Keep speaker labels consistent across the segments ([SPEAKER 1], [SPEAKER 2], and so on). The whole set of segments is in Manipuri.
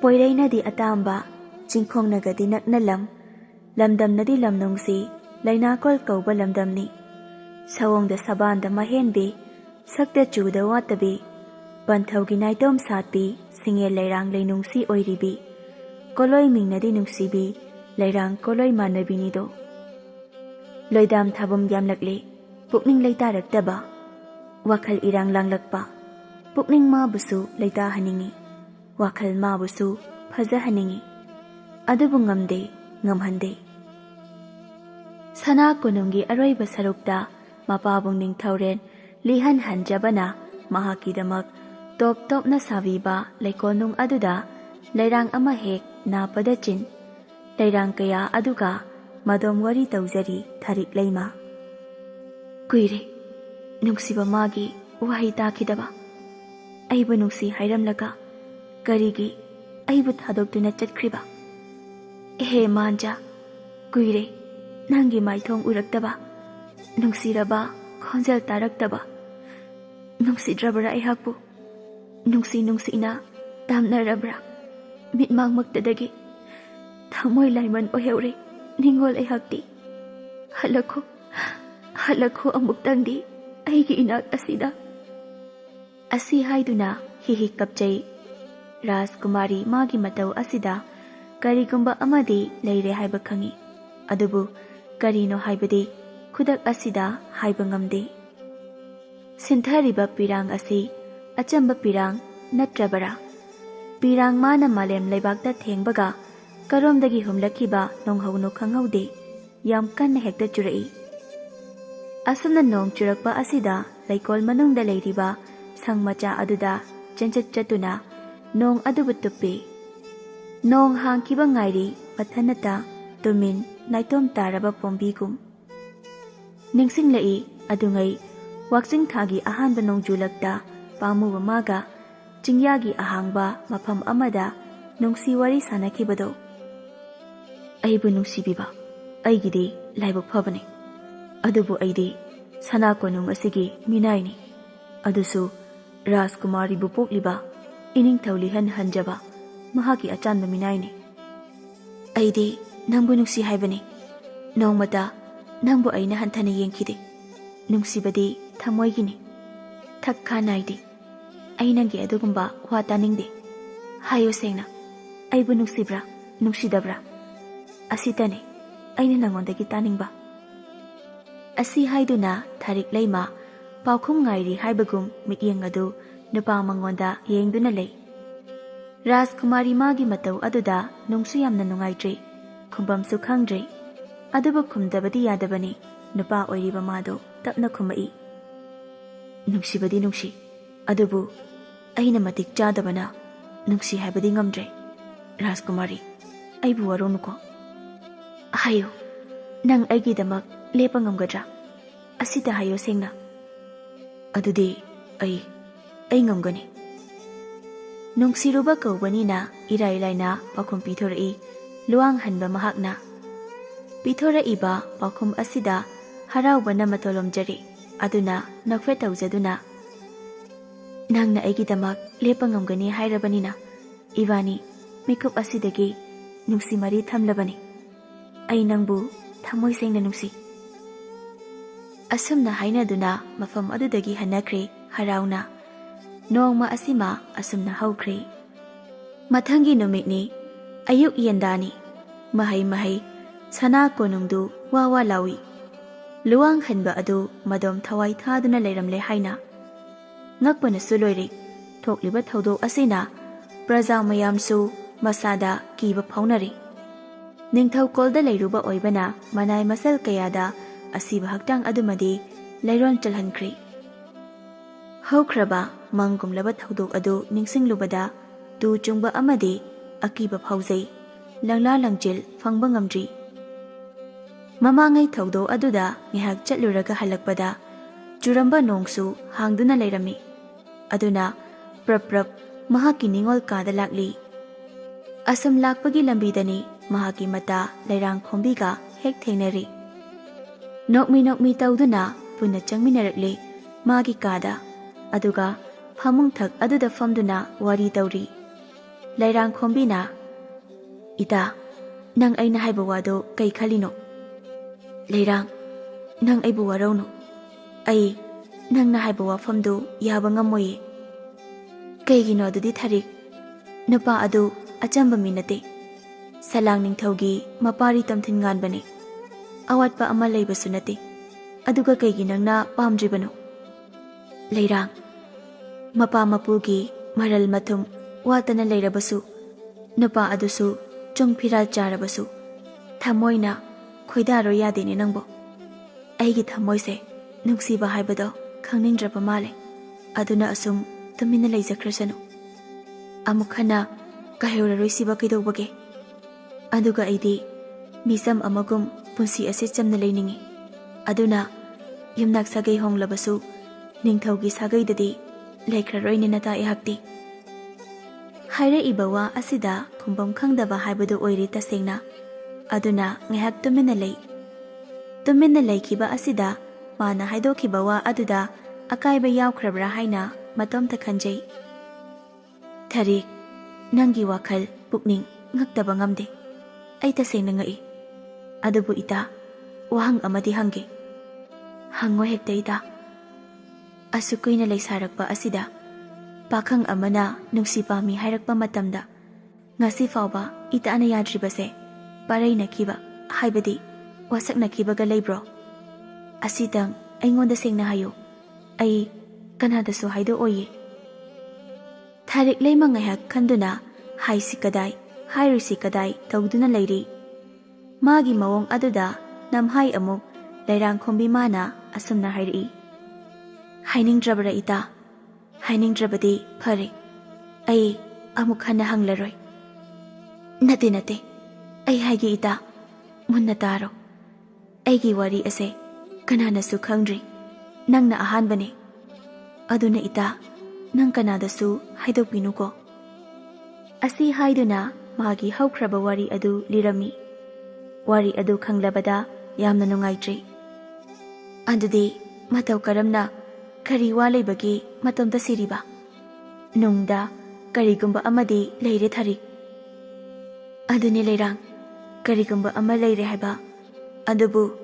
[SPEAKER 1] Poirainadi atamba, Chingkhongnagadi naknalam, Lamdamnadi lamnungsi, Lainakol kauba lamdamni. Sawongda sabanda mahenbi, Sakda chuda watabi, Banthaugi naitom satbi, Singel lairang lainungsi oiribi, Koloi mingnadi nungsibi, Lairang koloi manabinido. Loidam thabum yamlakli, Pukning laitaraktaba, Wakal irang langlakpa, Pukning mabusu laita haningi, Wakal mabusu phaza haningi, Adubu ngamde, ngamhande. Sana kunungi aroiba sarukta, Mapabung ningthauren, Lihan hanjabana, Mahakidamak, Top na saviba, Laikonung aduda, Lairang amahek, Napadachin, Lairang kaya aduga, Madom wari tauzari, Tharik laima. Kuire, Nungsiba magi, Wahi takidaba. Aibu nungsi hairamlaga, Karigi, Aibu thadokduna chatkriba. Ehe manja, Kuire, Nangi maithong uraktaba, Nungsiraba, Khonjal taraktaba. Nungsidrabra aihakpu, Nungsina, Tamnarabra, Mitmang magdadagi, Thamoy laiman oheure, Ningol aihakti. Halakho ang muktangdi, Aigi inak asida. Asi haiduna, hihikapchay. Rajkumari magi mataw asida, Karigumba amadi leire haiba khangi. Adubu, Karino haibadi, Kudak asida haiba ngamde. Sinthariba pirang asi, Achamba pirang, Natrabara. Pirang mana malem laibakta thengbaga, Karomdagi humlakiba nonghauno khanghaude, Yam kanna hekta churai. Asumna nong churakpa asida, Laikol manungda leiriba, Sangmacha aduda, Chanchat chatuna, Nong adubutupi. Nong hangkiba ngairi, Pathanata, Tumin, Naitom taraba pombigum. Ningsing lai, adungay, Waksing thagi ahanba nong julakta, Pamuwa maga, Chingyagi ahangba, Mapam amada, Nungsi wari sanakibado. Aibu nungsibiba, Aigidi, laibuk pabane. Adubu aidi, Sanako nung asigi, minaini. Adusu, Rajkumari bupokliba, Ining taulihan hanjaba, Mahaki achanba minaini. Aidi, Nangbu nungsi haibani. Nong mata, Nangbu ay nahantana yengkidi. Nungsibadi, Thamoygini. Thakka naidi. Ay nangi adugumba, Wataningdi. Hayo sengna, Aibu nungsibra, Nungsidabra. Asitane, Aina nangondagi taningba. Asi haiduna, Tharik laima, Paukhum ngairi haibagum, Mityeng adu, Nupa mangonda yengduna lay. Rajkumari magi mataw aduda, Nungsu yamna nungaitri, Kumbamsu khangdri. Adubu kumdabadi yadabani, Nupa oiriba mado, Tapna kumai. Nungsibadi nungsi, Adubu, Aina matik chadabana, Nungsi haibadi ngamdre. Rajkumari, Aibu waronuko. Hayo, Nang aigidamak, Lepa ngamgadra. Asita hayo sengna. Adudi, ay ngamgani. Nungsiruba kaubanina, Irai-laina, Pakhum pithorai, Luang hanba mahakna. Pithorai-iba, Pakhum asida, Harauba matolomjari, Aduna, nakfe tauzaduna. Nangna aigidamak, Lepa ngamgani hairabanina, Ibani, Mikup asidagi, Nungsi mari thamlabani. Ay nangbu, Thamoy sengna nungsi. Asumna hainaduna, Mafam adudagi hanakre, Harauna. Nongma asima, Asumna haukre. Mathangi numitni, Ayuk yandani, Mahay, Sanako nungdu, Wawa lawi. Luang hanba adu, Madom thawai thaduna leiramle haina. Ngakpana suloiri, Thokliba thaudo asina, Praja mayamsu, Masada, Kiba paunari. Ningthau kolda leiruba oibana, Manay masal kayada, Asiba haktang adumadi, Leiron chalhankri. Haukraba, Mangumlaba thaudok adu, Ningsing lubada, Tu chungba amadi, Akiba pauzay, Langla langjil, Fangba ngamdri. Mamangay thaudo aduda, Ngihag chatluraga halakpada, Churamba nongsu, Hangduna leirami. Aduna, Prap, Mahaki ningol kada lakli. Asam lakpagi lambidani, Mahaki mata, Lairang khombiga, hek thengnari. Nokmi tauduna, Puna changminarakli, Magi kada, Aduga, Phamung thak aduda famduna, Wari tauri. Lairang Khombina, Ita, nang ay nahay bawado kay Kalino. Lairang, nang ay buwaraw no. Ay, nang nahay bawafamdo yabang amoy. Kay gino adu di Tharik, nupa adu achamba minate. Salang ning thawgi mapari tamthin ngan bane. Awat pa ama lay basunate. Aduga kay ginang na pamdri bano. Lairang, mapa mapugi maral matum wata na layrabasu. Nupa adusu chung piral jarabasu. Thamoy na khoidaro yade ni nangbo. Aigi thamoy se nungsiba haibado khangnindraba male. Aduna asum tumina layzakrasano. Amukhana kahewraroi siba kaidobage. Aduga aidi misam amagum punsi ase chamna lainingi. Aduna yumnak sagay honglabasu ningthawgi sagaydadi laikhraroi ni nata ihakti. Haira ibawa asida khumbam khangdaba haibadu oiri tasengna. Aduna ngahak tumina lay. Tumina laykiba asida mana haidokiba wa aduda akaiba yawkhrabra haina matomta khanjay. Tharik, nangi wakhal pukning ngaktaba ngamde. Ay tasengna ngai. Adubu ita, wahang amadi hangge. Hango hekta ita. Asukoy na laysarakpa asida. Pakhang amana nugsipami hairakpa matamda. Ngasi fawba ita ana yadribase. Paray na kiba, haibadi, wasak na kiba galay bro. Asidang ay ngonda sengna hayo. Ay kanada so haido oye. Tharik lay mangayhak kanduna hai si kaday, hai si kaday tawduna layri. Magi mawong aduda namhay amok Lairang Khombi mana asumna hairi. Hainingdrabara ita. Hainingdrabadi phare. Ay amuk hana hanglaroi. Nate nate. Ay haigi ita. Munna taro. Aigi wari ase kanana su khangdri. Nang na ahan bane. Aduna ita. Nang kanada su haidok binuko. Asi haiduna magi haukraba wari adu lirami. Wari adu khanglabada yamna nungaitri. Andudi mataw karamna kari wa laybagi matamta siriba. Nungda karigumba amadi layre Tharik. Aduni lairang karigumba ama layre haiba. Adubu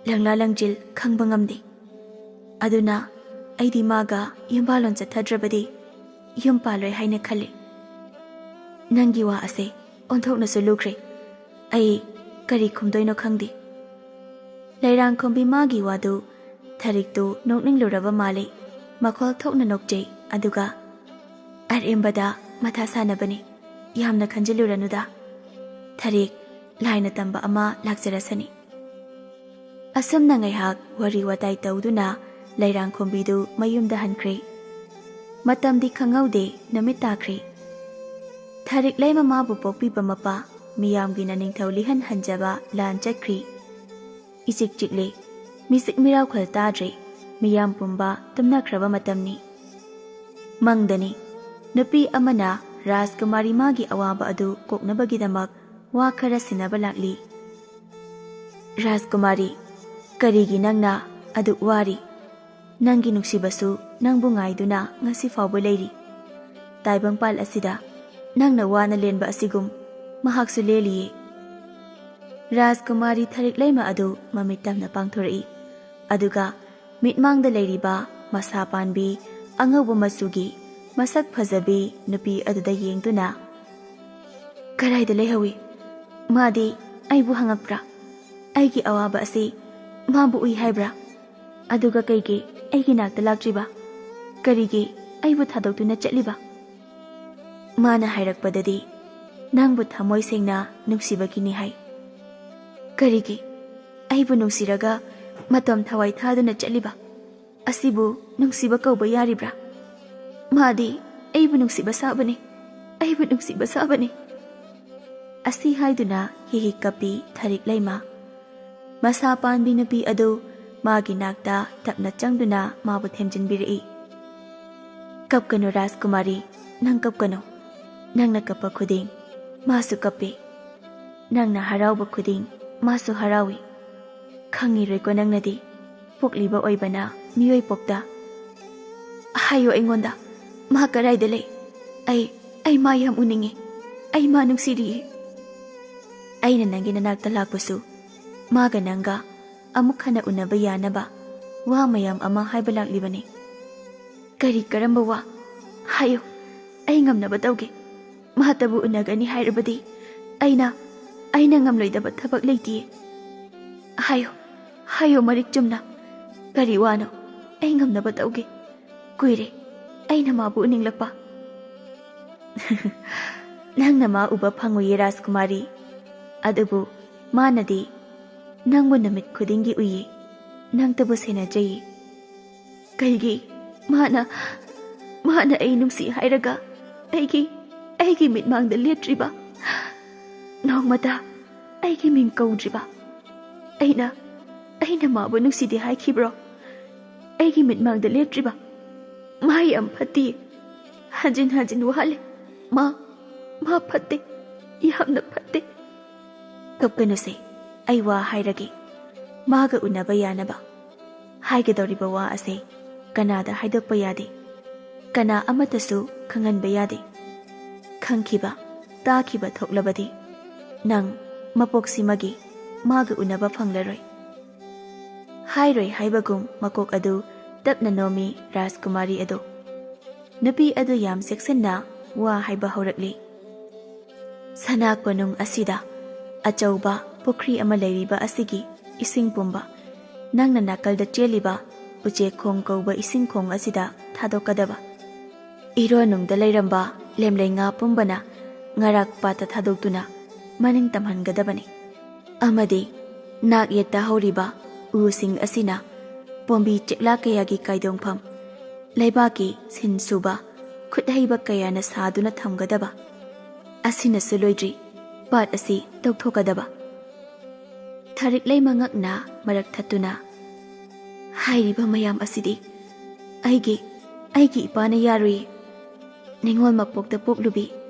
[SPEAKER 1] langla langjil khangba ngamdi. Aduna aidi maga yumbalon chathadrabadi yumpaloi haina khale. Nangi wa ase onthokna su lukre. Ai kari khumdoino khangdi. Lairang Khombi magi wadu Tharik tu nokning luraba male. Makhol thokna nokjay aduga arembada matha sanabani. Yamna khanjiluranuda. Tharik laina tamba ama lakjarasani. Asumna ngaihak wari watai tawduna Lairang Khombi du mayumda hankre. Matamdi khangaude namit takre. Tharik lay mamabu pokpiba mapa miyamgi na ningthaw lihan hanjaba lan chakri. Isik chikle, misik miraw khal tadre, miyam pumba tumnakraba matamni. Mangdani, nupi amana Rajkumari magi awaba adu koknabagidamak wa khara sinaba lakli. Rajkumari, karigi nangna adu wari. Nangi nungsibasu nangbu ngaiduna ngasi fawba layri. Taibangpal asida, nangna wana lenba asigum, mahaksu leliye. Rajkumari Tharik layma adu mamitamna pangthorai. Aduga mitmangda layriba masa panbi angawba masugi masak phajabi nupi aduda yengduna. Karayda layhawi. Madi aibu hangapra. Aigi awaba asi mabu ui haibra. Aduga kaigi aigi nakta laktriba. Karigi aibu thadokduna chatliba. Mana hairakpadadi nangbu thamoy sengna nugsibagini hai. Karigi aibu nungsiraga matom thawai thaduna chatliba. Asibu nungsiba kauba yaribra. Madi aibu nungsiba sabani. Aibu nungsiba sabani. Asi haiduna hihi kapi Tharik layma. Masa panbi nupi adu magi nakta tapna changduna mabu themjinbirai. Kapkano Rajkumari, nang kapkano. Nang nakapa khuding masu kapi. Nang na harauba khuding masu harawi. Khangiroi ko nang nadi pokliba oibana miyoi pokda. Hayo ingonda ma karayda lay. Ay mayam uningi. ꯑꯩ ꯃꯥ ꯅꯨꯡꯁꯤꯔꯤꯌꯦ. ꯑꯩꯅ ꯅꯪꯒꯤ ꯅꯅꯥꯛꯇ ꯂꯥꯛꯄꯁꯨ ꯃꯥꯒ ꯅꯪꯒ ꯑꯃꯨꯛ ꯍꯟꯅ ꯎꯅꯕ ꯌꯥꯅꯕ ꯋꯥ ꯃꯌꯥꯝ ꯑꯃ ꯍꯥꯏꯕ ꯂꯥꯛꯂꯤꯕꯅꯤ. ꯀꯔꯤ ꯀꯔꯝꯕ ꯋꯥ? ꯍꯥꯏꯌꯨ, ꯑꯩ ꯉꯝꯅꯕ ꯇꯧꯒꯦ. ꯃꯍꯥꯛꯇꯕꯨ ꯎꯅꯒꯅꯤ ꯍꯥꯏꯔꯕꯗꯤ ꯑꯩꯅ ꯉꯝꯂꯣꯏꯗꯕ ꯊꯕꯛ ꯂꯩꯇꯤꯌꯦ. ꯍꯥꯏꯌꯨ ꯃꯔꯤꯛ ꯆꯨꯝꯅ. ꯀꯔꯤ ꯋꯥꯅꯣ? ꯑꯩ ꯉꯝꯅꯕ ꯇꯧꯒꯦ. ꯀꯨꯏꯔꯦ ꯑꯩꯅ ꯃꯥꯕꯨ ꯎꯅꯤꯡꯂꯛꯄ. ꯅꯪꯅ ꯃꯥ ꯎꯕ ꯐꯪꯉꯣꯏꯌꯦ ꯔꯥꯖꯀꯨꯃꯥꯔꯤ. ꯑꯗꯨꯕꯨ ꯃꯥꯅꯗꯤ ꯅꯪꯕꯨ ꯅꯨꯃꯤꯠ ꯈꯨꯗꯤꯡꯒꯤ ꯎꯏꯌꯦ. ꯅꯪꯇꯕꯨ ꯁꯦꯟꯅꯖꯩꯌꯦ. ꯀꯩꯒꯤ ꯃꯥꯅ ꯑꯩ ꯅꯨꯡꯁꯤ ꯍꯥꯏꯔꯒ ꯑꯩꯒꯤ ꯃꯤꯠꯃꯥꯡꯗ ꯂꯦꯞꯇ꯭ꯔꯤꯕ? ꯅꯣꯡꯃꯇ ꯑꯩꯒꯤ ꯃꯤꯡ ꯀꯧꯗ꯭ꯔꯤꯕ? ꯑꯩꯅ ꯃꯥꯕꯨ ꯅꯨꯡꯁꯤꯗꯦ ꯍꯥꯏꯈꯤꯕ꯭ꯔꯣ? ꯑꯩꯒꯤ ꯃꯤꯠꯃꯥꯡꯗ ꯂꯦꯞꯇ꯭ꯔꯤꯕ? ꯃꯥ ꯌꯥꯝ ꯐꯠꯇꯤꯌꯦ. ꯍꯟꯖꯤꯟ ꯍꯟꯖꯤꯟ ꯋꯥꯍꯜꯂꯦ. ꯃꯥ ꯐꯠꯇꯦ, ꯌꯥꯝꯅ ꯐꯠꯇꯦ. ꯀꯞꯀꯅꯨꯁꯦ, ꯑꯩ ꯋꯥ ꯍꯥꯏꯔꯒꯦ. ꯃꯥꯒ ꯎꯅꯕ ꯌꯥꯅꯕ. ꯍꯥꯏꯒꯗꯧꯔꯤꯕ ꯋꯥ ꯑꯁꯦ ꯀꯅꯥꯗ ꯍꯥꯏꯗꯣꯛꯄ ꯌꯥꯗꯦ. ꯀꯅꯥ ꯑꯃꯠꯇꯁꯨ ꯈꯪꯍꯟꯕ ꯌꯥꯗꯦ. ꯈꯪꯈꯤꯕ ꯇꯥꯈꯤꯕ ꯊꯣꯛꯂꯕꯗꯤ ꯅꯪ ꯃꯄꯣꯛꯁꯤꯃꯒꯤ ꯃꯥꯒ ꯎꯅꯕ ꯐꯪꯂꯔꯣꯏ. ꯍꯥꯏꯔꯣꯏ ꯍꯥꯏꯕꯒꯨꯝ ꯃꯀꯣꯛ ꯑꯗꯨ ꯇꯞꯅ ꯅꯣꯝꯃꯤ ꯔꯥꯖꯀꯨꯃꯥꯔꯤ ꯑꯗꯨ. ꯅꯨꯄꯤ ꯑꯗꯨ ꯌꯥꯝ ꯆꯦꯛꯁꯤꯟꯅ ꯋꯥ ꯍꯥꯏꯕ ꯍꯧꯔꯛꯂꯤ. ꯁꯅꯥ ꯀꯣꯅꯨꯡ ꯑꯁꯤꯗ ꯑꯆꯧꯕ ꯄꯨꯈ꯭ꯔꯤ ꯑꯃ ꯂꯩꯔꯤꯕ ꯑꯁꯤꯒꯤ ꯏꯁꯤꯡ ꯄꯨꯝꯕ ꯅꯪꯅ ꯅꯥꯀꯜꯗ ꯆꯦꯜꯂꯤꯕ ꯎꯆꯦꯛ ꯈꯣꯡ ꯀꯧꯕ ꯏꯁꯤꯡ ꯈꯣꯡ ꯑꯁꯤꯗ ꯊꯥꯗꯣꯛꯀꯗꯕ. ꯏꯔꯣꯟꯅꯨꯡꯗ ꯂꯩꯔꯝꯕ ꯂꯦꯝꯂꯩ ꯉꯥ ꯄꯨꯝꯕꯅ ꯉꯔꯥꯛ ꯄꯥꯠꯇ ꯊꯥꯗꯣꯛꯇꯨꯅ ꯃꯅꯤꯡ ꯇꯝꯍꯟꯒꯗꯕꯅꯤ. ꯑꯃꯗꯤ ꯅꯥꯛ ꯌꯦꯠꯇ ꯍꯧꯔꯤꯕ ꯎꯁꯤꯡ ꯑꯁꯤꯅ ꯄꯣꯝꯕꯤ ꯆꯦꯛꯂꯥ ꯀꯌꯥꯒꯤ ꯀꯥꯏꯗꯣꯡꯐꯝ, ꯂꯩꯕꯥꯛꯀꯤ ꯁꯤꯟ ꯁꯨꯕ ꯈꯨꯠꯍꯩꯕ ꯀꯌꯥꯅ ꯁꯥꯗꯨꯅ ꯊꯝꯒꯗꯕ. ꯑꯁꯤꯅꯁꯨ ꯂꯣꯏꯗ꯭ꯔꯤ, ꯄꯥꯠ ꯑꯁꯤ ꯇꯧꯊꯣꯛꯀꯗꯕ. ꯊꯔꯤꯛꯂꯩ ꯃꯉꯛꯅ ꯃꯔꯛ ꯊꯠꯇꯨꯅ, ꯍꯥꯏꯔꯤꯕ ꯃꯌꯥꯝ ꯑꯁꯤꯗꯤ ꯑꯩꯒꯤ ꯏꯄꯥꯅ ꯌꯥꯔꯣꯏꯌꯦ. ꯅꯤꯡꯉꯣꯜ ꯃꯄꯣꯛꯇ ꯄꯣꯛꯂꯨꯕꯤ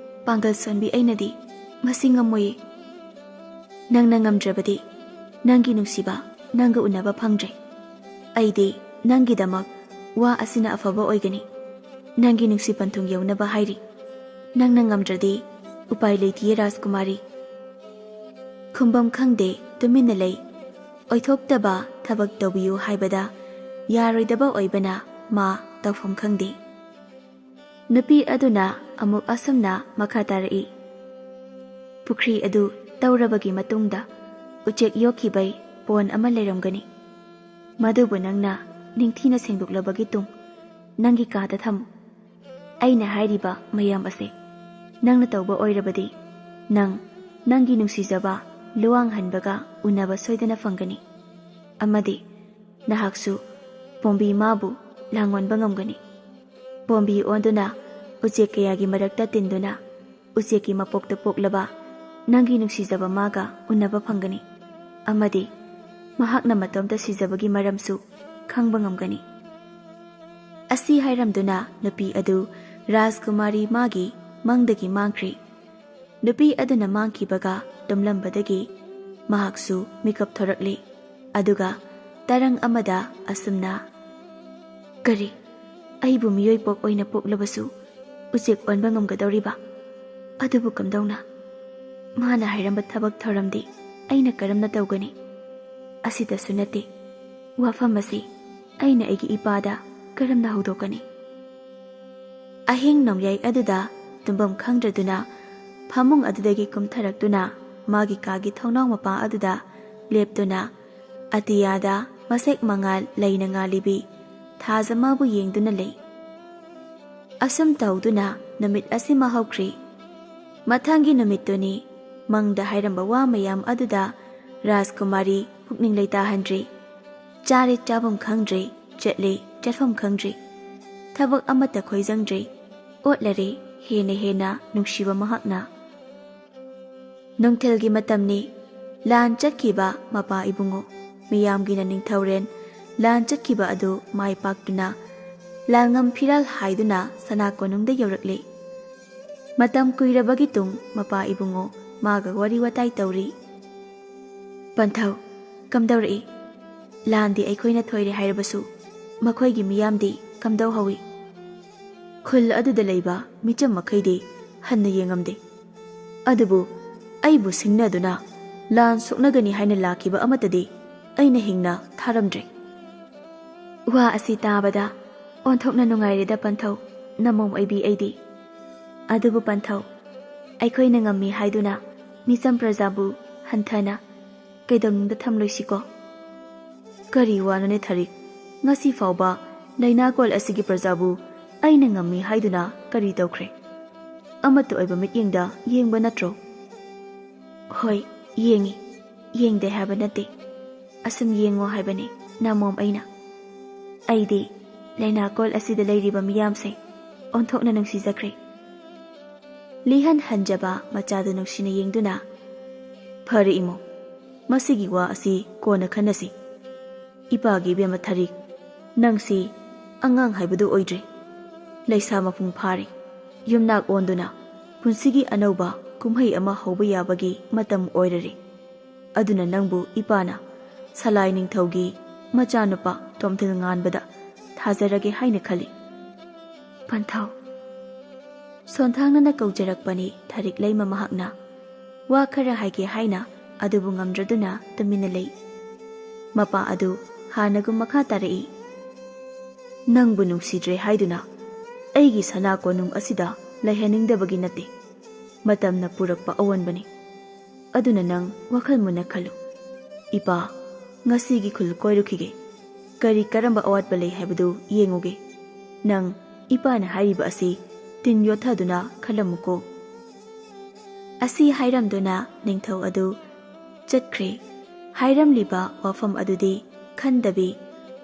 [SPEAKER 1] ꯄꯥꯡꯒꯜ ꯁꯣꯟꯕꯤ ꯑꯩꯅꯗꯤ ꯃꯁꯤ ꯉꯝꯃꯣꯏꯌꯦ. ꯅꯪꯅ ꯉꯝꯗ꯭ꯔꯕꯗꯤ ꯅꯪꯒꯤ ꯅꯨꯡꯁꯤꯕ ꯅꯪꯒ ꯎꯅꯕ ꯐꯪꯗ꯭ꯔꯦ. ꯑꯩꯗꯤ ꯅꯪꯒꯤꯗꯃꯛ ꯋꯥ ꯑꯁꯤꯅ ꯑꯐꯕ ꯑꯣꯏꯒꯅꯤ. ꯅꯪꯒꯤ ꯅꯨꯡꯁꯤ ꯄꯟꯊꯨꯡ ꯌꯧꯅꯕ ꯍꯥꯏꯔꯤ. ꯅꯪꯅ ꯉꯝꯗ꯭ꯔꯗꯤ ꯎꯄꯥꯏ ꯂꯩꯇꯤꯌꯦ ꯔꯥꯖꯀꯨꯃꯥꯔꯤ. ꯈꯨꯝꯕꯝ ꯈꯪꯗꯦ ꯇꯨꯃꯤꯟꯅ ꯂꯩ. ꯑꯣꯏꯊꯣꯛꯇꯕ ꯊꯕꯛ ꯇꯧꯕꯤꯌꯨ ꯍꯥꯏꯕꯗ ꯌꯥꯔꯣꯏꯗꯕ ꯑꯣꯏꯕꯅ ꯃꯥ ꯇꯧꯐꯝ ꯈꯪꯗꯦ. ꯅꯨꯄꯤ ꯑꯗꯨꯅ ꯑꯃꯨꯛ ꯑꯁꯨꯝꯅ ꯃꯈꯥ ꯇꯥꯔꯛꯏ. ꯄꯨꯈ꯭ꯔꯤ ꯑꯗꯨ ꯇꯧꯔꯕꯒꯤ ꯃꯇꯨꯡꯗ ꯎꯆꯦꯛ ꯌꯣꯛꯈꯤꯕꯩ ꯄꯣꯟ ꯑꯃ ꯂꯩꯔꯝꯒꯅꯤ. ꯃꯗꯨꯕꯨ ꯅꯪꯅ ꯅꯤꯡꯊꯤꯅ ꯁꯦꯡꯗꯣꯛꯂꯕꯒꯤ ꯇꯨꯡ ꯅꯪꯒꯤ ꯀꯥꯗ ꯊꯝꯃꯨ. ꯑꯩꯅ ꯍꯥꯏꯔꯤꯕ ꯃꯌꯥꯝ ꯑꯁꯦ ꯅꯪꯅ ꯇꯧꯕ ꯑꯣꯏꯔꯕꯗꯤ ꯅꯪꯒꯤ ꯅꯨꯡꯁꯤꯖꯕ ꯂꯨꯋꯥꯡꯍꯟꯕꯒ ꯎꯅꯕ ꯁꯣꯏꯗꯅ ꯐꯪꯒꯅꯤ. ꯑꯃꯗꯤ ꯅꯍꯥꯛꯁꯨ ꯄꯣꯝꯕꯤ ꯃꯥꯕꯨ ꯂꯥꯡꯑꯣꯟꯕ ꯉꯝꯒꯅꯤ. ꯄꯣꯝꯕꯤ ꯑꯣꯟꯗꯨꯅ ꯎꯆꯦꯛ ꯀꯌꯥꯒꯤ ꯃꯔꯛꯇ ꯇꯤꯟꯗꯨꯅ ꯎꯆꯦꯛꯀꯤ ꯃꯄꯣꯛꯇ ꯄꯣꯛꯂꯕ ꯅꯪꯒꯤ ꯅꯨꯡꯁꯤꯖꯕ ꯃꯥꯒ ꯎꯅꯕ ꯐꯪꯒꯅꯤ. ꯑꯃꯗꯤ ꯃꯍꯥꯛꯅ ꯃꯇꯣꯝꯇ ꯁꯤꯖꯕꯒꯤ ꯃꯔꯝꯁꯨ ꯈꯪꯕ ꯉꯝꯒꯅꯤ. ꯑꯁꯤ ꯍꯥꯏꯔꯝꯗꯨꯅ ꯅꯨꯄꯤ ꯑꯗꯨ ꯔꯥꯖꯀꯨꯃꯥꯔꯤ ꯃꯥꯒꯤ ꯃꯪꯗꯒꯤ ꯃꯥꯡꯈ꯭ꯔꯤ. ꯅꯨꯄꯤ ꯑꯗꯨꯅ ꯃꯥꯡꯈꯤꯕꯒ ꯇꯨꯝꯂꯝꯕꯗꯒꯤ ꯃꯍꯥꯛꯁꯨ ꯃꯤꯀꯞ ꯊꯣꯔꯛꯂꯤ. ꯑꯗꯨꯒ ꯇꯔꯪ ꯑꯃꯗ ꯑꯁꯨꯝꯅ, ꯀꯔꯤ, ꯑꯩꯕꯨ ꯃꯤꯑꯣꯏ ꯄꯣꯛ ꯑꯣꯏꯅ ꯄꯣꯛꯂꯕꯁꯨ ꯎꯆꯦꯛ ꯑꯣꯟꯕ ꯉꯝꯒꯗꯧꯔꯤꯕ? ꯑꯗꯨꯕꯨ ꯀꯝꯗꯧꯅ? ꯃꯥꯅ ꯍꯥꯏꯔꯝꯕ ꯊꯕꯛ ꯊꯧꯔꯝꯗꯤ ꯑꯩꯅ ꯀꯔꯝꯅ ꯇꯧꯒꯅꯤ? ꯑꯁꯤꯇꯁꯨ ꯅꯠꯇꯦ, ꯋꯥꯐꯝ ꯑꯁꯤ ꯑꯩꯅ ꯑꯩꯒꯤ ꯏꯄꯥꯗ ꯀꯔꯝꯅ ꯍꯧꯗꯣꯛꯀꯅꯤ? ꯑꯍꯤꯡ ꯅꯣꯡꯌꯥꯏ ꯑꯗꯨꯗ ꯇꯨꯝꯐꯝ ꯈꯪꯗ꯭ꯔꯗꯨꯅ ꯐꯃꯨꯡ ꯑꯗꯨꯗꯒꯤ ꯀꯨꯝꯊꯔꯛꯇꯨꯅ ꯃꯥꯒꯤ ꯀꯥꯒꯤ ꯊꯣꯡꯅꯥꯎ ꯃꯄꯥ ꯑꯗꯨꯗ ꯂꯦꯞꯇꯨꯅ ꯑꯇꯤꯌꯥꯗ ꯃꯁꯦꯛ ꯃꯉꯥꯜ ꯂꯩꯅ ꯉꯥꯜꯂꯤꯕꯤ ꯊꯥꯖꯃꯕꯨ ꯌꯦꯡꯗꯨꯅ ꯂꯩ. ꯑꯁꯨꯝ ꯇꯧꯗꯨꯅ ꯅꯨꯃꯤꯠ ꯑꯁꯤꯃ ꯍꯧꯈ꯭ꯔꯤ. ꯃꯊꯪꯒꯤ ꯅꯨꯃꯤꯠꯇꯨꯅꯤ ꯃꯪꯗ ꯍꯥꯏꯔꯝꯕ ꯋꯥ ꯃꯌꯥꯝ ꯑꯗꯨꯗ ꯔꯥꯖꯀꯨꯃꯥꯔꯤ ꯄꯨꯛꯅꯤꯡ ꯂꯩꯇꯥꯍꯟꯗ꯭ꯔꯤ. ꯆꯥꯔꯦ ꯆꯥꯐꯝ ꯈꯪꯗ꯭ꯔꯤ, ꯆꯠꯂꯦ ꯆꯠꯐꯝ ꯈꯪꯗ꯭ꯔꯤ, ꯊꯕꯛ ꯑꯃꯠꯇ ꯈꯣꯏꯖꯪꯗ꯭ꯔꯤ. ꯑꯣꯠꯂꯔꯦ ꯍꯦꯟꯅ ꯅꯨꯡꯁꯤꯕ ꯃꯍꯥꯛꯅ. ꯅꯨꯡꯊꯤꯜꯒꯤ ꯃꯇꯝꯅꯤ. ꯂꯥꯟ ꯆꯠꯈꯤꯕ ꯃꯄꯥ ꯏꯕꯨꯡꯉꯣ ꯃꯤꯌꯥꯝꯒꯤꯅ ꯅꯤꯡꯊꯧꯔꯦꯟ ꯂꯥꯟ ꯆꯠꯈꯤꯕ ꯑꯗꯨ ꯃꯥꯏ ꯄꯥꯛꯇꯨꯅ ꯂꯥꯜꯉꯝ ꯐꯤꯔꯥꯜ ꯍꯥꯏꯗꯨꯅ ꯁꯅꯥ ꯀꯣꯅꯨꯡꯗ ꯌꯧꯔꯛꯂꯤ. ꯃꯇꯝ ꯀꯨꯏꯔꯕꯒꯤ ꯇꯨꯡ ꯃꯄꯥ ꯏꯕꯨꯡꯉꯣ ꯃꯥꯒ ꯋꯥꯔꯤ ꯋꯥꯇꯥꯏ ꯇꯧꯔꯤ. ꯄꯟꯊꯧ, ꯀꯝꯗꯧꯔꯛꯏ? ꯂꯥꯟꯗꯤ ꯑꯩꯈꯣꯏꯅ ꯊꯣꯏꯔꯦ ꯍꯥꯏꯔꯕꯁꯨ ꯃꯈꯣꯏꯒꯤ ꯃꯤꯌꯥꯝꯗꯤ ꯀꯝꯗꯧꯍꯧꯏ? ꯈꯨꯜ ꯑꯗꯨꯗ ꯂꯩꯕ ꯃꯤꯆꯝ ꯃꯈꯩꯗꯤ ꯍꯟꯅ ꯌꯦꯡꯉꯝꯗꯦ. ꯑꯗꯨꯕꯨ ꯑꯩꯕꯨ ꯁꯤꯡꯅꯗꯨꯅ ꯂꯥꯟ ꯁꯣꯛꯅꯒꯅꯤ ꯍꯥꯏꯅ ꯂꯥꯛꯈꯤꯕ ꯑꯃꯠꯇꯗꯤ ꯑꯩꯅ ꯍꯤꯡꯅ ꯊꯥꯔꯝꯗ꯭ꯔꯦ꯫ ꯋꯥ ꯑꯁꯤ ꯇꯥꯕꯗ ꯑꯣꯟꯊꯣꯛꯅ ꯅꯨꯡꯉꯥꯏꯔꯦꯗ ꯄꯟꯊꯧ ꯅꯃꯣꯝ ꯑꯣꯏꯕꯤ ꯑꯩꯗꯤ꯫ ꯑꯗꯨꯕꯨ ꯄꯟꯊꯧ, ꯑꯩꯈꯣꯏꯅ ꯉꯝꯃꯤ ꯍꯥꯏꯗꯨꯅ ꯃꯤꯆꯝ ꯄ꯭ꯔꯖꯥꯕꯨ ꯍꯟꯊꯅ ꯀꯩꯗꯧꯅꯨꯡꯗ ꯊꯝꯂꯣꯏꯁꯤꯀꯣ? ꯀꯔꯤ ꯋꯥꯅꯣꯅꯦ ꯊꯥꯔꯤꯛ, ꯉꯁꯤ ꯐꯥꯎꯕ ꯂꯩꯅꯥꯀꯣꯜ ꯑꯁꯤꯒꯤ ꯄ꯭ꯔꯖꯥꯕꯨ ꯑꯩꯅ ꯉꯝꯃꯤ ꯍꯥꯏꯗꯨꯅ ꯀꯔꯤ ꯇꯧꯈ꯭ꯔꯦ? ꯑꯃꯠꯇ ꯑꯣꯏꯕ ꯃꯤꯠꯌꯦꯡꯗ ꯌꯦꯡꯕ ꯅꯠꯇ꯭ꯔꯣ? ꯍꯣꯏ ꯌꯦꯡꯉꯤ, ꯌꯦꯡꯗꯦ ꯍꯥꯏꯕ ꯅꯠꯇꯦ, ꯑꯁꯨꯝ ꯌꯦꯡꯉꯣ ꯍꯥꯏꯕꯅꯤ ꯅꯃꯣꯝ ꯑꯩꯅ꯫ ꯑꯩꯗꯤ ꯂꯩꯅꯥꯀꯣꯜ ꯑꯁꯤꯗ ꯂꯩꯔꯤꯕ ꯃꯤꯌꯥꯝꯁꯦ ꯑꯣꯟꯊꯣꯛꯅ ꯅꯨꯡꯁꯤꯖꯈ꯭ꯔꯦ꯫ ꯂꯤꯍꯟ ꯍꯟꯖꯕ ꯃꯆꯥꯗꯨ ꯅꯨꯡꯁꯤꯅ ꯌꯦꯡꯗꯨꯅ, ꯐꯔꯦ ꯏꯃꯣ, ꯃꯁꯤꯒꯤ ꯋꯥ ꯑꯁꯤ ꯀꯣꯟꯅ ꯈꯟꯅꯁꯤ꯫ ꯏꯄꯥꯒꯤ ꯏꯕꯦꯝꯃ ꯊꯥꯔꯤꯛ, ꯅꯪꯁꯤ ꯑꯉꯥꯡ ꯍꯥꯏꯕꯗꯨ ꯑꯣꯏꯗ꯭ꯔꯦ, ꯂꯩꯁꯥ ꯃꯄꯨꯡ ꯐꯥꯔꯦ, ꯌꯨꯝꯅꯥꯛ ꯑꯣꯟꯗꯨꯅ ꯄꯨꯟꯁꯤꯒꯤ ꯑꯅꯧꯕ ꯀꯨꯝꯍꯩ ꯑꯃ ꯍꯧꯕ ꯌꯥꯕꯒꯤ ꯃꯇꯝ ꯑꯣꯏꯔꯔꯦ꯫ ꯑꯗꯨꯅ ꯅꯪꯕꯨ ꯏꯄꯥꯅ ꯁꯂꯥꯏ ꯅꯤꯡꯊꯧꯒꯤ ꯃꯆꯥꯅꯨꯄꯥ ꯇꯣꯝꯊꯤꯜ ꯉꯥꯟꯕꯗ ꯊꯥꯖꯔꯒꯦ ꯍꯥꯏꯅ ꯈꯜꯂꯤ꯫ ꯄꯟꯊꯧ, ꯁꯣꯟꯊꯥꯡꯅꯅ ꯀꯧꯖꯔꯛꯄꯅꯤ ꯊꯥꯔꯤꯛ ꯂꯩꯃ ꯃꯍꯥꯛꯅ ꯋꯥ ꯈꯔ ꯍꯥꯏꯒꯦ ꯍꯥꯏꯅ ꯑꯗꯨꯕꯨ ꯉꯝꯗ꯭ꯔꯗꯨꯅ ꯇꯨꯃꯤꯟꯅ ꯂꯩ꯫ ꯃꯄꯥ ꯑꯗꯨ ꯍꯥꯟꯅꯒꯨꯝ ꯃꯈꯥ ꯇꯥꯔꯛꯏ꯫ ꯅꯪꯕꯨ ꯅꯨꯡꯁꯤꯗ꯭ꯔꯦ ꯍꯥꯏꯗꯨꯅ ꯑꯩꯒꯤ ꯁꯅꯥ ꯀꯣꯅꯨꯡ ꯑꯁꯤꯗ ꯂꯩꯍꯟꯅꯤꯡꯗꯕꯒꯤ ꯅꯠꯇꯦ, ꯃꯇꯝꯅ ꯄꯨꯔꯛꯄ ꯑꯑꯣꯟꯕꯅꯤ꯫ ꯑꯗꯨꯅ ꯅꯪ ꯋꯥꯈꯜ ꯃꯨꯟꯅ ꯈꯜꯂꯨ꯫ ꯏꯄꯥ ꯉꯁꯤꯒꯤ ꯈꯨꯜ ꯀꯣꯏꯔꯨꯈꯤꯒꯦ, ꯀꯔꯤ ꯀꯔꯝꯕ ꯑꯋꯥꯠꯄ ꯂꯩ ꯍꯥꯏꯕꯗꯨ ꯌꯦꯡꯉꯨꯒꯦ꯫ ꯅꯪ ꯏꯄꯥꯅ ꯍꯥꯏꯔꯤꯕ ꯑꯁꯤ ꯇꯤꯟ ꯌꯣꯠꯊꯗꯨꯅ ꯈꯜꯂꯝꯃꯨꯀꯣ꯫ ꯑꯁꯤ ꯍꯥꯏꯔꯝꯗꯨꯅ ꯅꯤꯡꯊꯧ ꯑꯗꯨ ꯆꯠꯈ꯭ꯔꯦ꯫ ꯍꯥꯏꯔꯝꯂꯤꯕ ꯋꯥꯐꯝ ꯑꯗꯨꯗꯤ ꯈꯟꯗꯕꯤ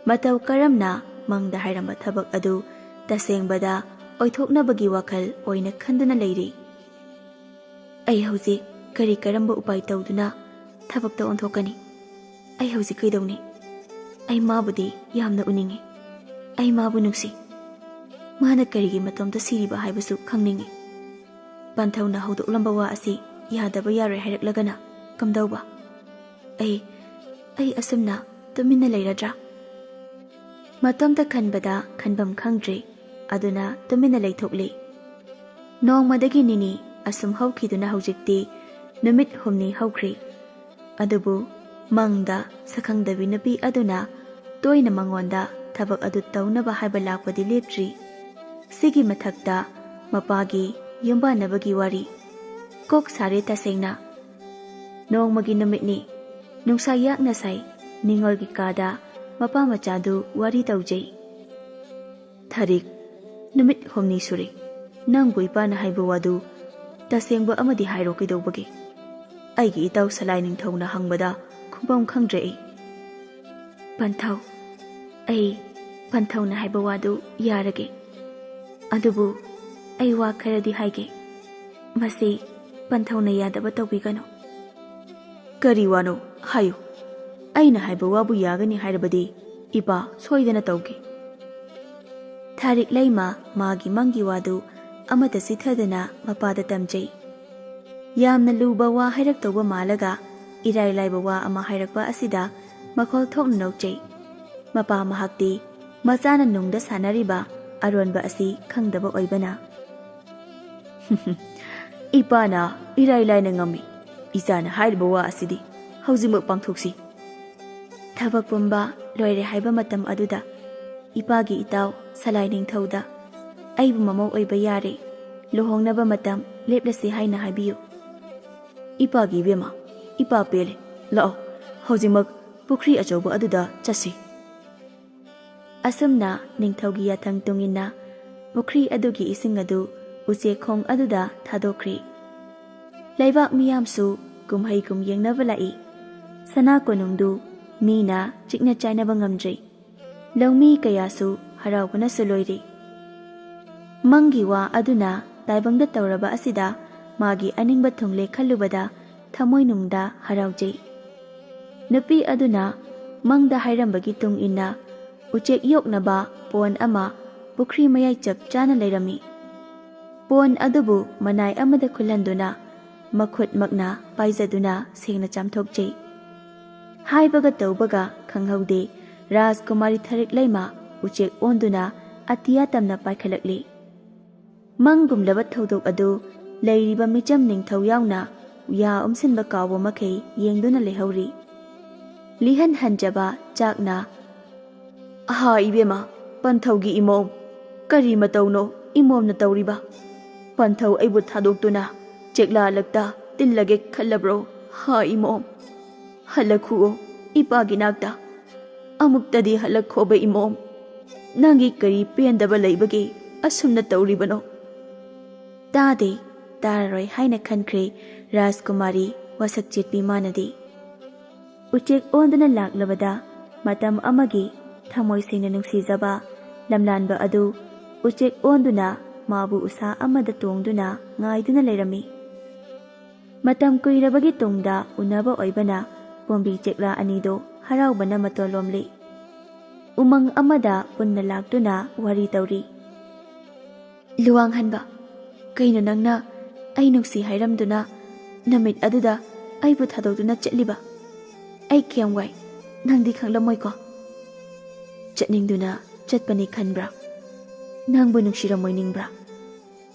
[SPEAKER 1] ꯃꯇꯧ ꯀꯔꯝꯅ ꯃꯪꯗ ꯍꯥꯏꯔꯝꯕ ꯊꯕꯛ ꯑꯗꯨ ꯇꯁꯦꯡꯕꯗ ꯑꯣꯏꯊꯣꯛꯅꯕꯒꯤ ꯋꯥꯈꯜ ꯑꯣꯏꯅ ꯈꯟꯗꯨꯅ ꯂꯩꯔꯤ꯫ ꯑꯩ ꯍꯧꯖꯤꯛ ꯀꯔꯤ ꯀꯔꯝꯕ ꯎꯄꯥꯏ ꯇꯧꯗꯨꯅ ꯊꯕꯛꯇ ꯑꯣꯟꯊꯣꯛꯀꯅꯤ? ꯑꯩ ꯍꯧꯖꯤꯛ ꯀꯩꯗꯧꯅꯤ? ꯑꯩ ꯃꯥꯕꯨꯗꯤ ꯌꯥꯝꯅ ꯎꯅꯤꯡꯉꯤ, ꯑꯩ ꯃꯥꯕꯨ ꯅꯨꯡꯁꯤ, ꯃꯥꯅ ꯀꯔꯤꯒꯤ ꯃꯇꯣꯝꯇ ꯁꯤꯔꯤꯕ ꯍꯥꯏꯕꯁꯨ ꯈꯪꯅꯤꯡꯉꯤ꯫ ꯄꯟꯊꯧꯅ ꯍꯧꯗꯣꯛꯂꯝꯕ ꯋꯥ ꯑꯁꯤ ꯌꯥꯗꯕ ꯌꯥꯔꯣꯏ ꯍꯥꯏꯔꯛꯂꯒꯅ ꯀꯝꯗꯧꯕ? ꯑꯩ ꯑꯁꯨꯝꯅ ꯇꯨꯃꯤꯟꯅ ꯂꯩꯔꯗ꯭ꯔꯥ? ꯃꯇꯣꯝꯇ ꯈꯟꯕꯗ ꯈꯟꯐꯝ ꯈꯪꯗ꯭ꯔꯦ, ꯑꯗꯨꯅ ꯇꯨꯃꯤꯟꯅ ꯂꯩꯊꯣꯛꯂꯤ꯫ ꯅꯣꯡꯃꯗꯒꯤ ꯅꯤꯅꯤ ꯑꯁꯨꯝ ꯍꯧꯈꯤꯗꯨꯅ ꯍꯧꯖꯤꯛꯇꯤ ꯅꯨꯃꯤꯠ 6 ꯍꯧꯈ꯭ꯔꯦ꯫ ꯑꯗꯨꯕꯨ ꯃꯪꯗ ꯁꯛꯈꯪꯗꯕꯤ ꯅꯨꯄꯤ ꯑꯗꯨꯅ ꯇꯣꯏꯅ ꯃꯉꯣꯟꯗ ꯊꯕꯛ ꯑꯗꯨ ꯇꯧꯅꯕ ꯍꯥꯏꯕ ꯂꯥꯛꯄꯗꯤ ꯂꯦꯞꯇ꯭ꯔꯤ꯫ ꯁꯤꯒꯤ ꯃꯊꯛꯇ ꯃꯄꯥꯒꯤ ꯌꯨꯝꯕꯥꯟꯅꯕꯒꯤ ꯋꯥꯔꯤ ꯀꯣꯛ ꯁꯥꯔꯦ ꯇꯁꯦꯡꯅ꯫ ꯅꯣꯡꯃꯒꯤ ꯅꯨꯃꯤꯠꯅꯤ, ꯅꯨꯡꯁꯥ ꯌꯥꯛꯅ ꯁꯥꯏ, ꯅꯤꯡꯉꯣꯜꯒꯤ ꯀꯥꯗ ꯃꯄꯥ ꯃꯆꯥꯗꯨ ꯋꯥꯔꯤ ꯇꯧꯖꯩ꯫ ꯊꯥꯔꯤꯛ, ꯅꯨꯃꯤꯠ 6 ꯁꯨꯔꯦ, ꯅꯪꯕꯨ ꯏꯄꯥꯅ ꯍꯥꯏꯕ ꯋꯥꯗꯨ ꯇꯁꯦꯡꯕ ꯑꯃꯗꯤ ꯍꯥꯏꯔꯣ ꯀꯩꯗꯧꯕꯒꯦ? ꯑꯩꯒꯤ ꯏꯇꯥꯎ ꯁꯂꯥꯏ ꯅꯤꯡꯊꯧꯅ ꯍꯪꯕꯗ ꯈꯨꯝꯐꯝ ꯈꯪꯗ꯭ꯔꯦ ꯑꯩ꯫ ꯄꯟꯊꯧ, ꯑꯩ ꯄꯟꯊꯧꯅ ꯍꯥꯏꯕ ꯋꯥꯗꯨ ꯌꯥꯔꯒꯦ, ꯑꯗꯨꯕꯨ ꯑꯩ ꯋꯥ ꯈꯔꯗꯤ ꯍꯥꯏꯒꯦ, ꯃꯁꯤ ꯄꯟꯊꯧꯅ ꯌꯥꯗꯕ ꯇꯧꯕꯤꯒꯅꯨ꯫ ꯀꯔꯤ ꯋꯥꯅꯣ ꯍꯥꯏꯌꯨ, ꯑꯩꯅ ꯍꯥꯏꯕ ꯋꯥꯕꯨ ꯌꯥꯒꯅꯤ ꯍꯥꯏꯔꯕꯗꯤ ꯏꯄꯥ ꯁꯣꯏꯗꯅ ꯇꯧꯒꯦ꯫ ꯊꯥꯔꯤꯛ ꯂꯩꯃ ꯃꯥꯒꯤ ꯃꯪꯒꯤ ꯋꯥꯗꯨ ꯑꯃꯠꯇ ꯆꯤꯊꯗꯅ ꯃꯄꯥꯗ ꯇꯝꯖꯩ꯫ ꯌꯥꯝꯅ ꯂꯨꯕ ꯋꯥ ꯍꯥꯏꯔꯛꯇꯧꯕ ꯃꯥꯜꯂꯒ ꯏꯔꯥꯏ ꯂꯥꯏꯕ ꯋꯥ ꯑꯃ ꯍꯥꯏꯔꯛꯄ ꯑꯁꯤꯗ ꯃꯈꯣꯜ ꯊꯣꯛꯅ ꯅꯣꯛꯆꯩ꯫ ꯃꯄꯥ ꯃꯍꯥꯛꯇꯤ ꯃꯆꯥꯅ ꯅꯨꯡꯗ ꯁꯥꯟꯅꯔꯤꯕ ꯑꯔꯣꯟꯕ ꯑꯁꯤ ꯈꯪꯗꯕ ꯑꯣꯏꯕꯅ, ꯏꯄꯥꯅ ꯏꯔꯥꯏ ꯂꯥꯏꯅ ꯉꯝꯃꯤ, ꯏꯆꯥꯅ ꯍꯥꯏꯔꯤꯕ ꯋꯥ ꯑꯁꯤꯗꯤ ꯍꯧꯖꯤꯛꯃꯛ ꯄꯥꯡꯊꯣꯛꯁꯤ꯫ ꯊꯕꯛ ꯄꯨꯝꯕ ꯂꯣꯏꯔꯦ ꯍꯥꯏꯕ ꯃꯇꯝ ꯑꯗꯨꯗ ꯏꯄꯥꯒꯤ ꯏꯇꯥꯎ ꯁꯂꯥꯏ ꯅꯤꯡꯊꯧꯗ ꯑꯩꯕꯨ ꯃꯃꯧ ꯑꯣꯏꯕ ꯌꯥꯔꯦ, ꯂꯨꯍꯣꯡꯅꯕ ꯃꯇꯝ ꯂꯦꯞꯂꯁꯤ ꯍꯥꯏꯅ ꯍꯥꯏꯕꯤꯌꯨ꯫ ꯏꯄꯥꯒꯤ ꯏꯕꯦꯝꯃ, ꯏꯄꯥ ꯄꯦꯜꯂꯦ, ꯂꯥꯛꯑꯣ, ꯍꯧꯖꯤꯛꯃꯛ ꯄꯨꯈ꯭ꯔꯤ ꯑꯆꯧꯕ ꯑꯗꯨꯗ ꯆꯠꯁꯤ꯫ ꯑꯁꯨꯝꯅ ꯅꯤꯡꯊꯧꯒꯤ ꯌꯥꯊꯪ ꯇꯨꯡꯏꯟꯅ ꯄꯨꯈ꯭ꯔꯤ ꯑꯗꯨꯒꯤ ꯏꯁꯤꯡ ꯑꯗꯨ ꯎꯆꯦꯛ ꯈꯣꯡ ꯑꯗꯨꯗ ꯊꯥꯗꯣꯛꯈ꯭ꯔꯤ꯫ ꯂꯩꯕꯥꯛ ꯃꯤꯌꯥꯝꯁꯨ ꯀꯨꯝꯍꯩ ꯌꯦꯡꯅꯕ ꯂꯥꯛꯏ꯫ ꯁꯅꯥ ꯀꯣꯅꯨꯡꯗꯨ ꯃꯤꯅ ꯆꯤꯛꯅ ꯆꯥꯏꯅꯕ ꯉꯝꯗ꯭ꯔꯦ꯫ ꯂꯧꯃꯤ ꯀꯌꯥꯁꯨ ꯍꯔꯥꯎꯕꯅꯁꯨ ꯂꯣꯏꯔꯦ꯫ ꯃꯪꯒꯤ ꯋꯥ ꯑꯗꯨꯅ ꯇꯥꯏꯕꯪꯗ ꯇꯧꯔꯕ ꯑꯁꯤꯗ ꯃꯥꯒꯤ ꯑꯅꯤꯡꯕ ꯊꯨꯡꯂꯦ ꯈꯜꯂꯨꯕꯗ ꯊꯃꯣꯏꯅꯨꯡꯗ ꯍꯔꯥꯎꯖꯩ꯫ ꯅꯨꯄꯤ ꯑꯗꯨꯅ ꯃꯪꯗ ꯍꯥꯏꯔꯝꯕꯒꯤ ꯇꯨꯡ ꯏꯟꯅ ꯎꯆꯦꯛ ꯌꯣꯛꯅꯕ ꯄꯣꯟ ꯑꯃ ꯄꯨꯈ꯭ꯔꯤ ꯃꯌꯥꯏ ꯆꯞ ꯆꯥꯅ ꯂꯩꯔꯝꯃꯤ꯫ ꯄꯣꯟ ꯑꯗꯨꯕꯨ ꯃꯅꯥꯏ ꯑꯃꯗ ꯈꯨꯜꯍꯟꯗꯨꯅ ꯃꯈꯨꯠꯃꯛꯅ ꯄꯥꯏꯖꯗꯨꯅ ꯁꯦꯡꯅ ꯆꯥꯝꯊꯣꯛꯆꯩ꯫ ꯍꯥꯏꯕꯒ ꯇꯧꯕꯒ ꯈꯪꯍꯧꯗꯦ ꯔꯥꯖꯀꯨꯃꯥꯔꯤ ꯊꯥꯔꯤꯛ ꯂꯩꯃ ꯎꯆꯦꯛ ꯑꯣꯟꯗꯨꯅ ꯑꯇꯤꯌꯥ ꯇꯝꯅ ꯄꯥꯏꯈꯠꯂꯛꯂꯤ꯫ ꯃꯪꯒꯨꯝꯂꯕ ꯊꯧꯗꯣꯛ ꯑꯗꯨ ꯂꯩꯔꯤꯕ ꯃꯤꯆꯝ ꯅꯤꯡꯊꯧ ꯌꯥꯎꯅ ꯌꯥ ꯑꯨꯝꯁꯤꯟꯕ ꯀꯥꯎꯕ ꯃꯈꯩ ꯌꯦꯡꯗꯨꯅ ꯂꯩꯍꯧꯔꯤ꯫ ꯂꯤꯍꯟ ꯍꯟꯖꯕ ꯆꯥꯛꯅ "ꯑꯍꯥ ꯏꯕꯦꯝꯃ, ꯄꯟꯊꯧꯒꯤ ꯏꯃꯣꯝ, ꯀꯔꯤ ꯃꯇꯧꯅꯣ ꯏꯃꯣꯝꯅ ꯇꯧꯔꯤꯕ? ꯄꯟꯊꯧ ꯑꯩꯕꯨ ꯊꯥꯗꯣꯛꯇꯨꯅ ꯆꯦꯛꯂꯥꯂꯛꯇ ꯇꯤꯜꯂꯒꯦ ꯈꯜꯂꯕ꯭ꯔꯣ? ꯍꯥ ꯏꯃꯣꯝ, ꯍꯜꯂꯛꯈꯨꯑꯣ ꯏꯄꯥꯒꯤ ꯅꯥꯛꯇ, ꯑꯃꯨꯛꯇꯗꯤ ꯍꯜꯂꯛꯈꯣꯕ ꯏꯃꯣꯝ, ꯅꯪꯒꯤ ꯀꯔꯤ ꯄꯦꯟꯗꯕ ꯂꯩꯕꯒꯦ ꯑꯁꯨꯝꯅ ꯇꯧꯔꯤꯕꯅꯣ?" ꯇꯥꯗꯦ ꯇꯥꯔꯔꯣꯏ ꯍꯥꯏꯅ ꯈꯟꯈ꯭ꯔꯦ ꯔꯥꯖꯀꯨꯃꯥꯔꯤ ꯋꯥꯁꯛ ꯆꯦꯠꯄꯤ ꯃꯥꯅꯗꯤ꯫ ꯎꯆꯦꯛ ꯑꯣꯟꯗꯨꯅ ꯂꯥꯛꯂꯕꯗ ꯃꯇꯝ ꯑꯃꯒꯤ ꯊꯃꯣꯏ ꯁꯦꯡꯅ ꯅꯨꯡꯁꯤꯖꯕ ꯂꯝꯂꯥꯟꯕ ꯑꯗꯨ ꯎꯆꯦꯛ ꯑꯣꯟꯗꯨꯅ ꯃꯥꯕꯨ ꯎꯁꯥ ꯑꯃꯗ ꯇꯣꯡꯗꯨꯅ ꯉꯥꯏꯗꯨꯅ ꯂꯩꯔꯝꯃꯤ꯫ ꯃꯇꯝ ꯀꯨꯏꯔꯕꯒꯤ ꯇꯨꯡꯗ ꯎꯅꯕ ꯑꯣꯏꯕꯅ ꯄꯣꯝꯕꯤ ꯆꯦꯛꯂꯥ ꯑꯅꯤꯗꯣ ꯍꯔꯥꯎꯕꯅ ꯃꯇꯣꯟ ꯂꯣꯝꯂꯤ꯫ ꯎꯃꯪ ꯑꯃꯗ ꯄꯨꯟꯅ ꯂꯥꯛꯇꯨꯅ ꯋꯥꯔꯤ ꯇꯧꯔꯤ꯫ "ꯂꯨꯋꯥꯡꯍꯟꯕ, ꯀꯩꯅꯣ ꯅꯪꯅ ꯑꯩ ꯅꯨꯡꯁꯤ ꯍꯥꯏꯔꯝꯗꯨꯅ ꯅꯨꯃꯤꯠ ꯑꯗꯨꯗ ꯑꯩꯕꯨ ꯊꯥꯗꯣꯛꯇꯨꯅ ꯆꯠꯂꯤꯕ? ꯑꯩ ꯀꯌꯥꯝ ꯋꯥꯏ ꯅꯪꯗꯤ ꯈꯪꯂꯝꯃꯣꯏꯀꯣ? ꯆꯠꯅꯤꯡꯗꯨꯅ ꯆꯠꯄꯅꯤ ꯈꯟꯕ꯭ꯔꯥ? ꯅꯪꯕꯨ ꯅꯨꯡꯁꯤꯔꯝꯃꯣꯏ ꯅꯤꯡꯕ꯭ꯔꯥ?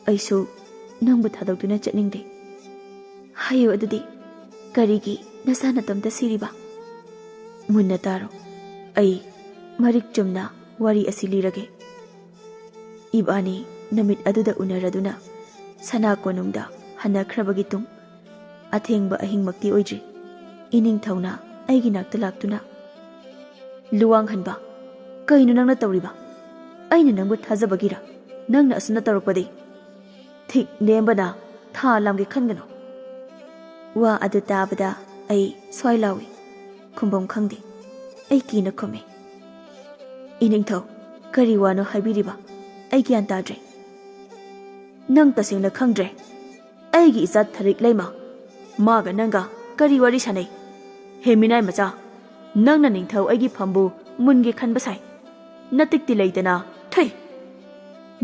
[SPEAKER 1] ꯑꯩꯁꯨ ꯅꯪꯕꯨ ꯊꯥꯗꯣꯛꯇꯨꯅ ꯆꯠꯅꯤꯡꯗꯦ꯫ ꯍꯥꯏꯌꯨ ꯑꯗꯨꯗꯤ, ꯀꯔꯤꯒꯤ ꯅꯁꯥ ꯅꯇꯣꯝꯇ ꯁꯤꯔꯤꯕ? ꯃꯨꯟꯅ ꯇꯥꯔꯣ, ꯑꯩ ꯃꯔꯤꯛ ꯆꯨꯝꯅ ꯋꯥꯔꯤ ꯑꯁꯤ ꯂꯤꯔꯒꯦ꯫ ꯏꯕꯥꯅꯤ ꯅꯨꯃꯤꯠ ꯑꯗꯨꯗ ꯎꯅꯔꯗꯨꯅ ꯁꯅꯥ ꯀꯣꯅꯨꯡꯗ ꯍꯟꯅꯈ꯭ꯔꯕꯒꯤ ꯇꯨꯡ ꯑꯊꯦꯡꯕ ꯑꯍꯤꯡꯃꯛꯇꯤ ꯑꯣꯏꯗ꯭ꯔꯤ ꯏꯅꯤꯡꯊꯧꯅ ꯑꯩꯒꯤ ꯅꯥꯛꯇ ꯂꯥꯛꯇꯨꯅ, "ꯂꯨꯋꯥꯡꯍꯟꯕ, ꯀꯩꯅꯣ ꯅꯪꯅ ꯇꯧꯔꯤꯕ? ꯑꯩꯅ ꯅꯪꯕꯨ ꯊꯥꯖꯕꯒꯤꯔ ꯅꯪꯅ ꯑꯁꯨꯝꯅ ꯇꯧꯔꯛꯄꯗꯤ? ꯊꯤꯛ ꯅꯦꯝꯕꯅ ꯊꯥ ꯂꯥꯝꯒꯦ ꯈꯟꯒꯅꯨ." ꯋꯥ ꯑꯗꯨ ꯇꯥꯕꯗ ꯑꯩ ꯁ꯭ꯋꯥꯏ ꯂꯥꯎꯏ, ꯈꯨꯝꯐꯝ ꯈꯪꯗꯦ꯫ ꯑꯩ ꯀꯤꯅ ꯈꯨꯝꯃꯤ, "ꯏꯅꯤꯡꯊꯧ, ꯀꯔꯤ ꯋꯥꯅꯣ ꯍꯥꯏꯕꯤꯔꯤꯕ? ꯑꯩ ꯒ꯭ꯌꯥꯟ ꯇꯥꯗ꯭ꯔꯦ." "ꯅꯪ ꯇꯁꯦꯡꯅ ꯈꯪꯗ꯭ꯔꯦ? ꯑꯩꯒꯤ ꯏꯆꯥ ꯊꯔꯤꯛ ꯂꯩꯃ, ꯃꯥꯒ ꯅꯪꯒ ꯀꯔꯤ ꯋꯥꯔꯤ ꯁꯥꯟꯅꯩ? ꯍꯦ ꯃꯤꯅꯥꯏ ꯃꯆꯥ, ꯅꯪꯅ ꯅꯤꯡꯊꯧ ꯑꯩꯒꯤ ꯐꯝꯕꯨ ꯃꯨꯟꯒꯦ ꯈꯟꯕ ꯁꯥꯏ? ꯅꯇꯤꯛꯇꯤ ꯂꯩꯇꯅ ꯊꯩ!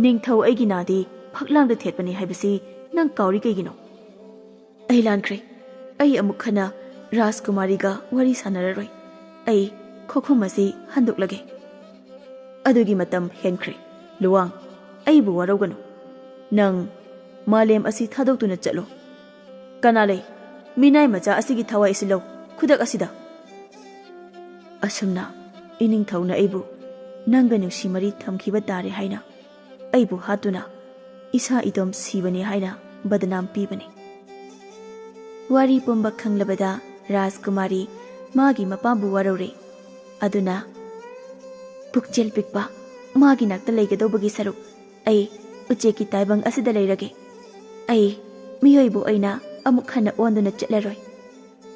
[SPEAKER 1] ꯅꯤꯡꯊꯧ ꯑꯩꯒꯤ ꯅꯥꯗꯤ ꯐꯛꯂꯥꯡꯗ ꯊꯦꯠꯄꯅꯤ ꯍꯥꯏꯕꯁꯤ ꯅꯪ ꯀꯥꯎꯔꯤ ꯀꯩꯒꯤꯅꯣ? ꯑꯩ ꯂꯥꯟꯈ꯭ꯔꯦ. ꯑꯩ ꯑꯃꯨꯛ ꯍꯟꯅ ꯔꯥꯖꯀꯨꯃꯥꯔꯤꯒ ꯋꯥꯔꯤ ꯁꯥꯟꯅꯔꯔꯣꯏ. ꯑꯩ ꯈꯣꯛꯈꯨꯝ ꯑꯁꯤ ꯍꯟꯗꯣꯛꯂꯒꯦ. ꯑꯗꯨꯒꯤ ꯃꯇꯝ ꯍꯦꯟꯈ꯭ꯔꯦ. ꯂꯨꯋꯥꯡ, ꯑꯩꯕꯨ ꯋꯥꯔꯧꯒꯅꯨ. ꯅꯪ ꯃꯥꯂꯦꯝ ꯑꯁꯤ ꯊꯥꯗꯣꯛꯇꯨꯅ ꯆꯠꯂꯣ. ꯀꯅꯥ ꯂꯩ? ꯃꯤꯅꯥꯏ ꯃꯆꯥ ꯑꯁꯤꯒꯤ ꯊꯋꯥꯏ ꯑꯁꯤ ꯂꯧ, ꯈꯨꯗꯛ ꯑꯁꯤꯗ." ꯑꯁꯨꯝꯅ ꯏꯅꯤꯡꯊꯧꯅ ꯑꯩꯕꯨ ꯅꯪꯒ ꯅꯨꯡꯁꯤ ꯃꯔꯤ ꯊꯝꯈꯤꯕ ꯇꯥꯔꯦ ꯍꯥꯏꯅ ꯑꯩꯕꯨ ꯍꯥꯠꯇꯨꯅ ꯏꯁꯥ ꯏꯇꯣꯝ ꯁꯤꯕꯅꯤ ꯍꯥꯏꯅ ꯕꯗꯅꯥꯝ ꯄꯤꯕꯅꯤ꯫ ꯋꯥꯔꯤ ꯄꯨꯝꯕ ꯈꯪꯂꯕꯗ ꯔꯥꯖꯀꯨꯃꯥꯔꯤ ꯃꯥꯒꯤ ꯃꯄꯥꯕꯨ ꯋꯥꯔꯧꯔꯦ. ꯑꯗꯨꯅ ꯄꯨꯛꯆꯦꯜ ꯄꯤꯛꯄ ꯃꯥꯒꯤ ꯅꯥꯛꯇ ꯂꯩꯒꯗꯧꯕꯒꯤ ꯁꯔꯨꯛ ꯑꯩ ꯎꯆꯦꯛꯀꯤ ꯇꯥꯏꯕꯪ ꯑꯁꯤꯗ ꯂꯩꯔꯒꯦ. ꯑꯩ ꯃꯤꯑꯣꯏꯕ ꯑꯣꯏꯅ ꯑꯃꯨꯛ ꯍꯟꯅ ꯑꯣꯟꯗꯨꯅ ꯆꯠꯂꯔꯣꯏ.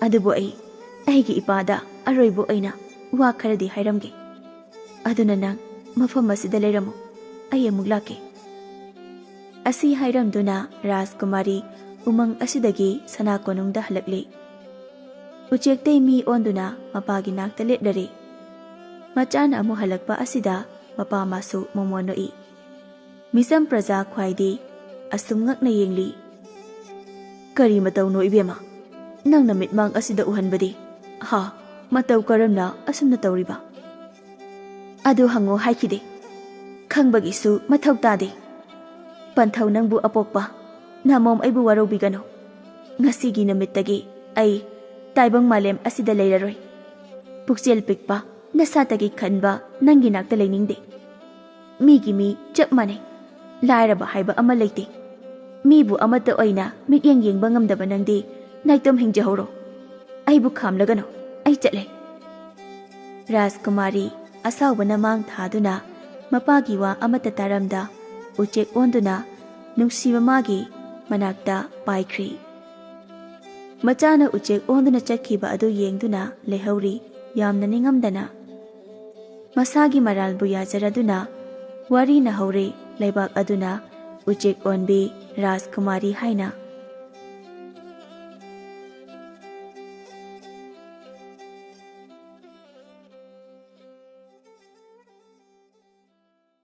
[SPEAKER 1] ꯑꯗꯨꯕꯨ ꯑꯩ ꯑꯩꯒꯤ ꯏꯄꯥꯗ ꯑꯔꯣꯏꯕ ꯑꯣꯏꯅ ꯋꯥ ꯈꯔꯗꯤ ꯍꯥꯏꯔꯝꯒꯦ. ꯑꯗꯨꯅ ꯅꯪ ꯃꯐꯝ ꯑꯁꯤꯗ ꯂꯩꯔꯝꯃꯨ, ꯑꯩ ꯑꯃꯨꯛ ꯂꯥꯛꯀꯦ." ꯑꯁꯤ ꯍꯥꯏꯔꯝꯗꯨꯅ ꯔꯥꯖꯀꯨꯃꯥꯔꯤ ꯎꯃꯪ ꯑꯁꯤꯗꯒꯤ ꯁꯅꯥ ꯀꯣꯅꯨꯡꯗ ꯍꯜꯂꯛꯂꯤ. ꯎꯆꯦꯛꯇꯩ ꯃꯤ ꯑꯣꯟꯗꯨꯅ ꯃꯄꯥꯒꯤ ꯅꯥꯛꯇ ꯂꯦꯞꯂꯔꯦ. ꯃꯆꯥꯅ ꯑꯃꯨꯛ ꯍꯜꯂꯛꯄ ꯑꯁꯤꯗ ꯃꯄꯥ ꯃꯥꯁꯨ ꯃꯣꯃꯣꯟ ꯅꯣꯛꯏ. ꯃꯤꯆꯝ ꯄ꯭ꯔꯖꯥ ꯈ꯭ꯋꯥꯏꯗꯤ ꯑꯁꯨꯝ ꯉꯛꯅ ꯌꯦꯡꯂꯤ. "ꯀꯔꯤ ꯃꯇꯧꯅꯣ ꯏꯕꯦꯝꯃ? ꯅꯪꯅ ꯃꯤꯠꯃꯥꯡ ꯑꯁꯤꯗ ꯎꯍꯟꯕꯗꯤ ꯍꯥ ꯃꯇꯧ ꯀꯔꯝꯅ ꯑꯁꯨꯝꯅ ꯇꯧꯔꯤꯕ?" "ꯑꯗꯨ ꯍꯪꯉꯣ ꯍꯥꯏꯈꯤꯗꯦ. ꯈꯪꯕꯒꯤꯁꯨ ꯃꯊꯧ ꯇꯥꯗꯦ. ꯄꯟꯊꯧ ꯅꯪꯕꯨ ꯑꯄꯣꯛꯄ ꯅꯃꯣꯝ ꯑꯩꯕꯨ ꯋꯥꯔꯧꯕꯤꯒꯅꯨ. ꯉꯁꯤꯒꯤ ꯅꯨꯃꯤꯠꯇꯒꯤ ꯑꯩ ꯇꯥꯏꯕꯪ ꯃꯥꯂꯦꯝ ꯑꯁꯤꯗ ꯂꯩꯔꯔꯣꯏ. ꯄꯨꯛꯆꯦꯜ ꯄꯤꯛꯄ ꯅꯁꯥꯇꯒꯤ ꯈꯟꯕ ꯅꯪꯒꯤ ꯅꯥꯛꯇ ꯂꯩꯅꯤꯡꯗꯦ. ꯃꯤꯒꯤ ꯃꯤ ꯆꯞ ꯃꯥꯟꯅꯩ. ꯂꯥꯏꯔꯕ ꯍꯥꯏꯕ ꯑꯃ ꯂꯩꯇꯦ. ꯃꯤꯕꯨ ꯑꯃꯠꯇ ꯑꯣꯏꯅ ꯃꯤꯠꯌꯦꯡ ꯌꯦꯡꯕ ꯉꯝꯗꯕ ꯅꯪꯗꯤ ꯅꯥꯏꯇꯣꯝ ꯍꯤꯡꯖꯍꯧꯔꯣ. ꯑꯩꯕꯨ ꯈꯥꯝꯂꯒꯅꯨ, ꯑꯩ ꯆꯠꯂꯦ." ꯔꯥꯖꯀꯨꯃꯥꯔꯤ ꯑꯁꯥꯎꯕꯅ ꯃꯥꯡ ꯊꯥꯗꯨꯅ ꯃꯄꯥꯒꯤ ꯋꯥ ꯑꯃꯠꯇ ꯇꯥꯔꯝꯗ ꯎꯆꯦꯛ ꯑꯣꯟꯗꯨꯅ ꯅꯨꯡꯁꯤꯕ ꯃꯥꯒꯤ ꯃꯅꯥꯛꯇ ꯄꯥꯏꯈ꯭ꯔꯤ. ꯃꯆꯥꯅ ꯎꯆꯦꯛ ꯑꯣꯟꯗꯨꯅ ꯆꯠꯈꯤꯕ ꯑꯗꯨ ꯌꯦꯡꯗꯨꯅ ꯂꯩꯍꯧꯔꯤ, ꯌꯥꯝꯅ ꯅꯤꯡꯉꯝꯗꯅ. ꯃꯁꯥꯒꯤ ꯃꯔꯥꯜꯕꯨ ꯌꯥꯖꯔꯗꯨꯅ ꯋꯥꯔꯤ ꯅꯍꯧꯔꯦ ꯂꯩꯕꯥꯛ ꯑꯗꯨꯅ ꯎꯆꯦꯛ ꯑꯣꯟꯕꯤ ꯔꯥꯖꯀꯨꯃꯥꯔꯤ ꯍꯥꯏꯅ